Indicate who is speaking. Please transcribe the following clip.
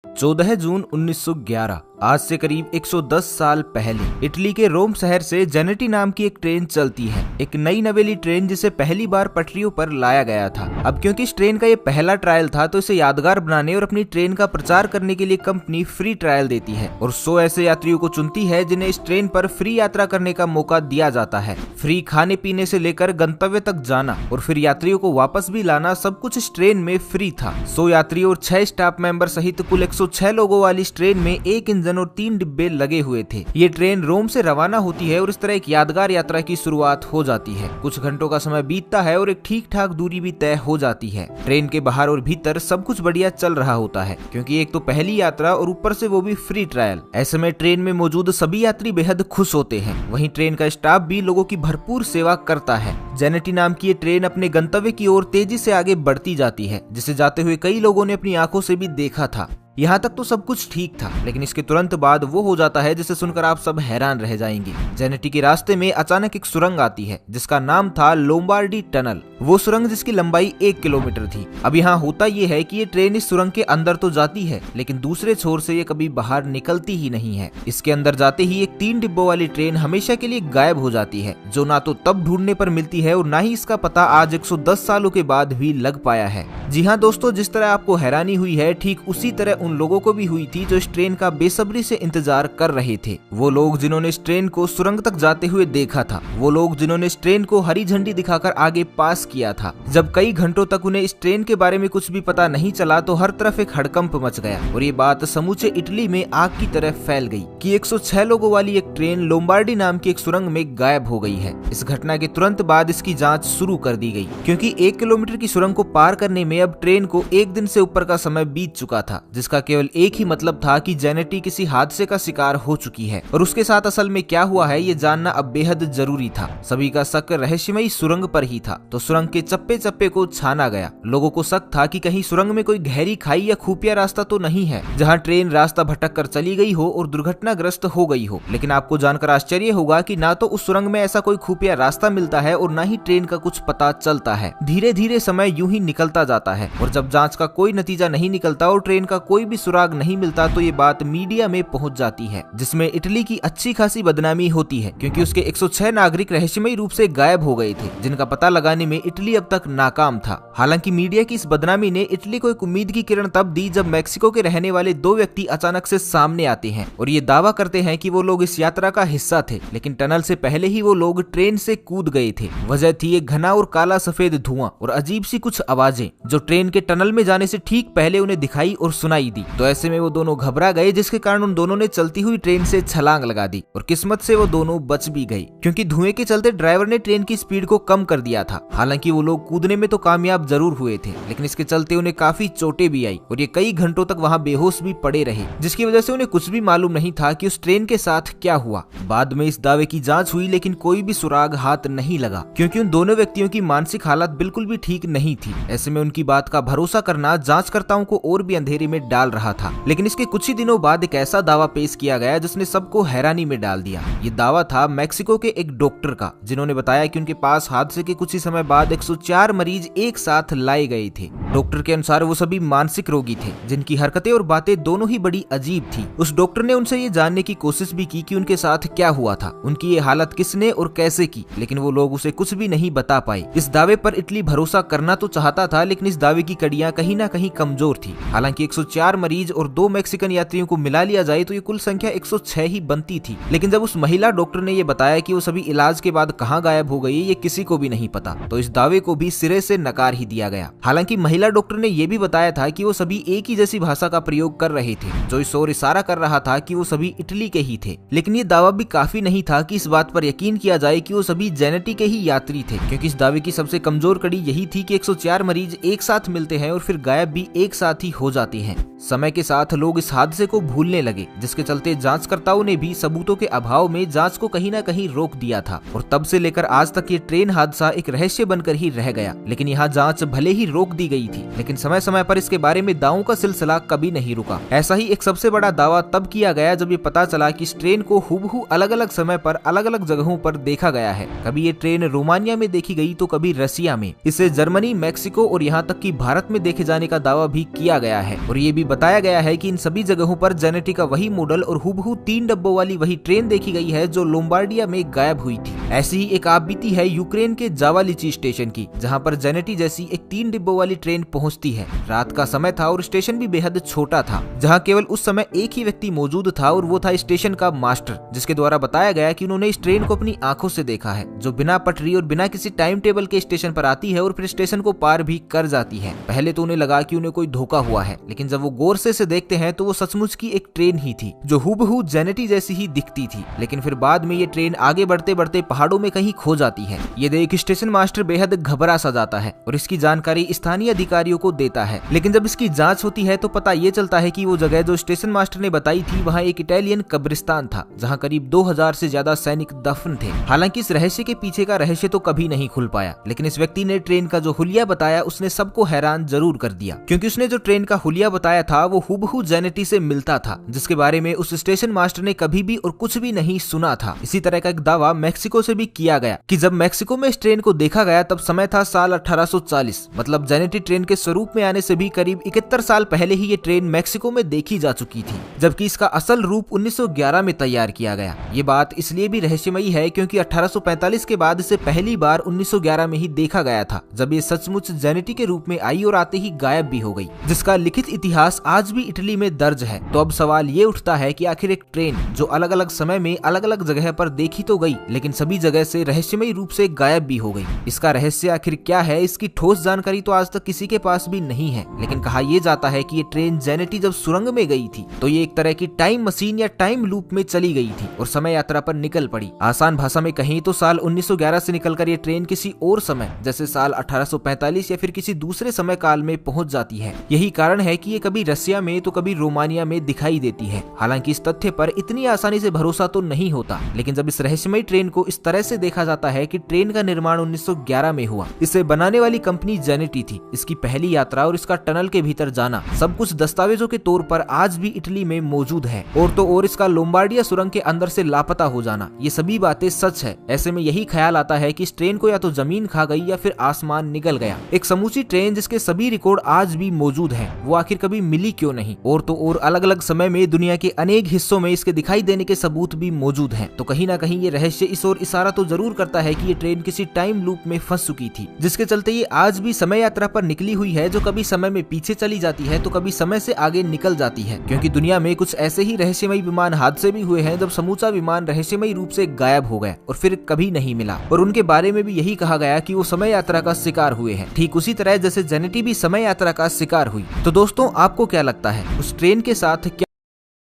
Speaker 1: 14 जून 1911 आज से करीब 110 साल पहले इटली के रोम शहर से जेनेटी नाम की एक ट्रेन चलती है। एक नई नवेली ट्रेन जिसे पहली बार पटरियों पर लाया गया था। अब क्योंकि इस ट्रेन का ये पहला ट्रायल था तो इसे यादगार बनाने और अपनी ट्रेन का प्रचार करने के लिए कंपनी फ्री ट्रायल देती है और 100 ऐसे यात्रियों को चुनती है जिन्हें इस ट्रेन पर फ्री यात्रा करने का मौका दिया जाता है। फ्री खाने पीने से लेकर गंतव्य तक जाना और फिर यात्रियों को वापस भी लाना, सब कुछ इस ट्रेन में फ्री था। 100 यात्रियों और 6 स्टाफ मेंबर सहित कुल 106 लोगों वाली इस ट्रेन में एक इंजन और 3 डिब्बे लगे हुए थे। ये ट्रेन रोम से रवाना होती है और इस तरह एक यादगार यात्रा की शुरुआत हो जाती है। कुछ घंटों का समय बीतता है और एक ठीक ठाक दूरी भी तय हो जाती है। ट्रेन के बाहर और भीतर सब कुछ बढ़िया चल रहा होता है क्योंकि एक तो पहली यात्रा और ऊपर से वो भी फ्री ट्रायल। ऐसे में ट्रेन में मौजूद सभी यात्री बेहद खुश होते हैं। वहीं ट्रेन का स्टाफ भी लोगों की भरपूर सेवा करता है। जेनेटी नाम की ये ट्रेन अपने गंतव्य की ओर तेजी से आगे बढ़ती जाती है, जिसे जाते हुए कई लोगों ने अपनी आंखों से भी देखा था। यहाँ तक तो सब कुछ ठीक था, लेकिन इसके तुरंत बाद वो हो जाता है जिसे सुनकर आप सब हैरान रह जाएंगे। जेनेटी के रास्ते में अचानक एक सुरंग आती है जिसका नाम था लोम्बार्डी टनल। वो सुरंग जिसकी लंबाई 1 किलोमीटर थी। अब यहाँ होता ये है कि ये ट्रेन इस सुरंग के अंदर तो जाती है, लेकिन दूसरे छोर से ये कभी बाहर निकलती ही नहीं है। इसके अंदर जाते ही एक 3 डिब्बों वाली ट्रेन हमेशा के लिए गायब हो जाती है, जो ना तो तब ढूंढने पर मिलती है और ना ही इसका पता आज 110 सालों के बाद भी लग पाया है। जी हाँ दोस्तों, जिस तरह आपको हैरानी हुई है ठीक उसी तरह उन लोगों को भी हुई थी जो इस ट्रेन का बेसब्री से इंतजार कर रहे थे। वो लोग जिन्होंने इस ट्रेन को सुरंग तक जाते हुए देखा था, वो लोग जिन्होंने इस ट्रेन को हरी झंडी दिखाकर आगे पास किया था। जब कई घंटों तक उन्हें इस ट्रेन के बारे में कुछ भी पता नहीं चला तो हर तरफ एक हड़कंप मच गया और ये बात समूचे इटली में आग की तरह फैल गई कि 106 लोगों वाली एक ट्रेन लोम्बार्डी नाम की एक सुरंग में गायब हो गई है। इस घटना के तुरंत बाद इसकी जांच शुरू कर दी गई क्योंकि 1 किलोमीटर की सुरंग को पार करने में अब ट्रेन को 1 दिन से ऊपर का समय बीत चुका था, जिसका केवल एक ही मतलब था कि जेनेटी किसी हादसे का शिकार हो चुकी है और उसके साथ असल में क्या हुआ है ये जानना अब बेहद जरूरी था। सभी का शक रहस्यमयी सुरंग पर ही था, तो सुरंग के चप्पे चप्पे को छाना गया। लोगों को शक था कि कहीं सुरंग में कोई गहरी खाई या खुफिया रास्ता तो नहीं है जहां ट्रेन रास्ता भटक कर चली गई हो और दुर्घटनाग्रस्त हो गई हो। लेकिन आपको जानकर आश्चर्य होगा कि ना तो उस सुरंग में ऐसा कोई खुफिया रास्ता मिलता है और ना ही ट्रेन का कुछ पता चलता है। धीरे धीरे समय यूं ही निकलता जाता है और जब जांच का कोई नतीजा नहीं निकलता और ट्रेन का कोई भी सुराग नहीं मिलता तो ये बात मीडिया में पहुंच जाती है, जिसमें इटली की अच्छी खासी बदनामी होती है क्योंकि उसके 106 नागरिक रहस्यमयी रूप से गायब हो गए थे, जिनका पता लगाने में इटली अब तक नाकाम था। हालांकि मीडिया की इस बदनामी ने इटली को एक उम्मीद की किरण तब दी जब मैक्सिको के रहने वाले 2 व्यक्ति अचानक से सामने आते हैं और ये दावा करते हैं कि वो लोग इस यात्रा का हिस्सा थे, लेकिन टनल से पहले ही वो लोग ट्रेन से कूद गए थे। वजह थी एक घना और काला सफेद धुआं और अजीब सी कुछ आवाजें जो ट्रेन के टनल में जाने से ठीक पहले उन्हें दिखाई और सुनाई दी। तो ऐसे में वो दोनों घबरा गए, जिसके कारण उन दोनों ने चलती हुई ट्रेन से छलांग लगा दी और किस्मत से वो दोनों बच भी गए क्योंकि धुएं के चलते ड्राइवर ने ट्रेन की स्पीड को कम कर दिया था। हालांकि वो लोग कूदने में तो कामयाब जरूर हुए थे, लेकिन इसके चलते उन्हें काफी चोटें भी आई और ये कई घंटों तक वहां बेहोश भी पड़े रहे, जिसकी वजह से उन्हें कुछ भी मालूम नहीं था कि उस ट्रेन के साथ क्या हुआ। बाद में इस दावे की जांच हुई, लेकिन कोई भी सुराग हाथ नहीं लगा क्योंकि उन दोनों व्यक्तियों की मानसिक हालत बिल्कुल भी ठीक नहीं थी। ऐसे में उनकी बात का भरोसा करना जांचकर्ताओं को और भी अंधेरे में डाल रहा था। लेकिन इसके कुछ ही दिनों बाद एक ऐसा दावा पेश किया गया जिसने सबको हैरानी में डाल दिया। ये दावा था मैक्सिको के एक डॉक्टर का, जिन्होंने बताया कि उनके पास हादसे के कुछ ही समय बाद 104 मरीज एक साथ लाए गए थे। डॉक्टर के अनुसार वो सभी मानसिक रोगी थे जिनकी हरकतें और बातें दोनों ही बड़ी अजीब थी। उस डॉक्टर ने उनसे ये जानने की कोशिश भी की कि उनके साथ क्या हुआ था, उनकी ये हालत किसने और कैसे की, लेकिन वो लोग उसे कुछ भी नहीं बता पाए। इस दावे पर इटली भरोसा करना तो चाहता था, लेकिन इस दावे की कड़ियां कहीं ना कहीं कमजोर थी। हालांकि 104 मरीज और 2 मैक्सिकन यात्रियों को मिला लिया जाए तो ये कुल संख्या 106 ही बनती थी। लेकिन जब उस महिला डॉक्टर ने ये बताया कि वो सभी इलाज के बाद कहां गायब हो गई, ये किसी को भी नहीं पता, तो इस दावे को भी सिरे से नकार ही दिया गया। हालांकि महिला डॉक्टर ने यह भी बताया था कि वो सभी एक ही जैसी भाषा का प्रयोग कर रहे थे, जो इस ओर इशारा कर रहा था कि वो सभी इटली के ही थे। लेकिन ये दावा भी काफी नहीं था कि इस बात पर यकीन किया जाए कि वो सभी जेनेटी के ही यात्री थे, क्योंकि इस दावे की सबसे कमजोर कड़ी यही थी कि 104 मरीज एक साथ मिलते हैं और फिर गायब भी एक साथ ही हो जाते हैं। समय के साथ लोग इस हादसे को भूलने लगे, जिसके चलते जांचकर्ताओं ने भी सबूतों के अभाव में जांच को कहीं ना कहीं रोक दिया था और तब से लेकर आज तक ये ट्रेन हादसा एक रहस्य बनकर ही रह गया। लेकिन यहाँ जांच भले ही रोक दी गई थी, लेकिन समय समय पर इसके बारे में दावों का सिलसिला कभी नहीं रुका। ऐसा ही एक सबसे बड़ा दावा तब किया गया जब ये पता चला कि इस ट्रेन को हूबहू अलग अलग समय पर अलग अलग जगहों पर देखा गया है। कभी ये ट्रेन रोमानिया में देखी गई तो कभी रसिया में। इसे जर्मनी, मैक्सिको और यहाँ तक कि भारत में देखे जाने का दावा भी किया गया है और ये भी बताया गया है कि इन सभी जगहों पर जेनेटी का वही मॉडल और हूबहू 3 डब्बों वाली वही ट्रेन देखी गई है जो लोम्बार्डिया में गायब हुई थी। ऐसी ही एक आप बीती है यूक्रेन के जावालिची स्टेशन की, जहां पर जेनेटी जैसी एक 3 डिब्बों वाली ट्रेन पहुंचती है। रात का समय था और स्टेशन भी बेहद छोटा था, जहां केवल उस समय एक ही व्यक्ति मौजूद था और वो था स्टेशन का मास्टर, जिसके द्वारा बताया गया कि उन्होंने इस ट्रेन को अपनी आंखों से देखा है, जो बिना पटरी और बिना किसी टाइम टेबल के स्टेशन पर आती है और फिर स्टेशन को पार भी कर जाती है। पहले तो उन्हें लगा कि उन्हें कोई धोखा हुआ है, लेकिन जब वो गौर से देखते हैं तो वो सचमुच की एक ट्रेन ही थी जो हूबहू जेनेटी जैसी ही दिखती थी। लेकिन फिर बाद में ये ट्रेन आगे बढ़ते बढ़ते पहाड़ों में कहीं खो जाती है। ये देख स्टेशन मास्टर बेहद घबरा सा जाता है और इसकी जानकारी स्थानीय अधिकारियों को देता है। लेकिन जब इसकी जांच होती है तो पता ये चलता है कि वो जगह जो स्टेशन मास्टर ने बताई थी वहाँ एक इटालियन कब्रिस्तान था, जहाँ करीब 2000 से ज्यादा सैनिक दफन थे। हालांकि इस रहस्य के पीछे का रहस्य तो कभी नहीं खुल पाया, लेकिन इस व्यक्ति ने ट्रेन का जो हुलिया बताया उसने सबको हैरान जरूर कर दिया, क्योंकि उसने जो ट्रेन का हुलिया बताया था वो हूबहू जेनेटी से मिलता था, जिसके बारे में उस स्टेशन मास्टर ने कभी भी और कुछ भी नहीं सुना था। इसी तरह का एक दावा मेक्सिको से भी किया गया कि जब मेक्सिको में इस ट्रेन को देखा गया तब समय था साल 1840, मतलब जेनेटी ट्रेन के स्वरूप में आने से भी करीब 71 साल पहले ही ये ट्रेन मेक्सिको में देखी जा चुकी थी, जबकि इसका असल रूप 1911 में तैयार किया गया। ये बात इसलिए भी रहस्यमयी है क्योंकि 1845 के बाद इसे पहली बार 1911 में ही देखा गया था, जब ये सचमुच जेनेटी के रूप में आई और आते ही गायब भी हो गई, जिसका लिखित इतिहास आज भी इटली में दर्ज है। तो अब सवाल ये उठता है कि आखिर एक ट्रेन जो अलग अलग समय में अलग अलग जगह पर देखी तो गई, लेकिन सभी जगह से रहस्यमयी रूप से गायब भी हो गई, इसका रहस्य आखिर क्या है? इसकी ठोस जानकारी तो आज तक किसी के पास भी नहीं है। लेकिन कहा यह जाता है कि ये ट्रेन जेनेटी जब सुरंग में गई थी तो ये एक तरह की टाइम मशीन या टाइम लूप में चली गई थी और समय यात्रा पर निकल पड़ी। आसान भाषा में कहीं तो साल 1911 से निकलकर ये ट्रेन किसी और समय जैसे साल 1845 या फिर किसी दूसरे समय काल में पहुंच जाती है। यही कारण है कि ये कभी रसिया में तो कभी रोमानिया में दिखाई देती है। हालांकि इस तथ्य पर इतनी आसानी से भरोसा तो नहीं होता, लेकिन जब इस रहस्यमयी ट्रेन को इस तरह से देखा जाता है कि ट्रेन का निर्माण 1911 में हुआ, इसे बनाने वाली कंपनी जेनेटी थी, इसकी पहली यात्रा और इसका टनल के भीतर जाना सब कुछ दस्तावेजों के तौर पर आज भी इटली में मौजूद है, और तो और इसका लोम्बार्डिया सुरंग के अंदर से लापता हो जाना, ये सभी बातें सच है। ऐसे में यही ख्याल आता है कि इस ट्रेन को या तो जमीन खा गई या फिर आसमान निगल गया। एक समूची ट्रेन जिसके सभी रिकॉर्ड आज भी मौजूद है, वो आखिर कभी मिली क्यों नहीं? और तो और अलग अलग समय में दुनिया के अनेक हिस्सों में इसके दिखाई देने के सबूत भी मौजूद हैं। तो कहीं ना कहीं ये रहस्य इस ओर इशारा तो जरूर करता है कि ये ट्रेन किसी टाइम लूप में फंस चुकी थी, जिसके चलते ये आज भी समय यात्रा पर निकली हुई है, जो कभी समय में पीछे चली जाती है तो कभी समय से आगे निकल जाती है। क्योंकि दुनिया में कुछ ऐसे ही रहस्यमयी विमान हादसे भी हुए हैं जब समूचा विमान रहस्यमयी रूप से गायब हो गया और फिर कभी नहीं मिला, और उनके बारे में भी यही कहा गया कि वो समय यात्रा का शिकार हुए हैं, ठीक उसी तरह जैसे जेनेटी भी समय यात्रा का शिकार हुई। तो दोस्तों, आपको क्या लगता है उस ट्रेन के साथ क्या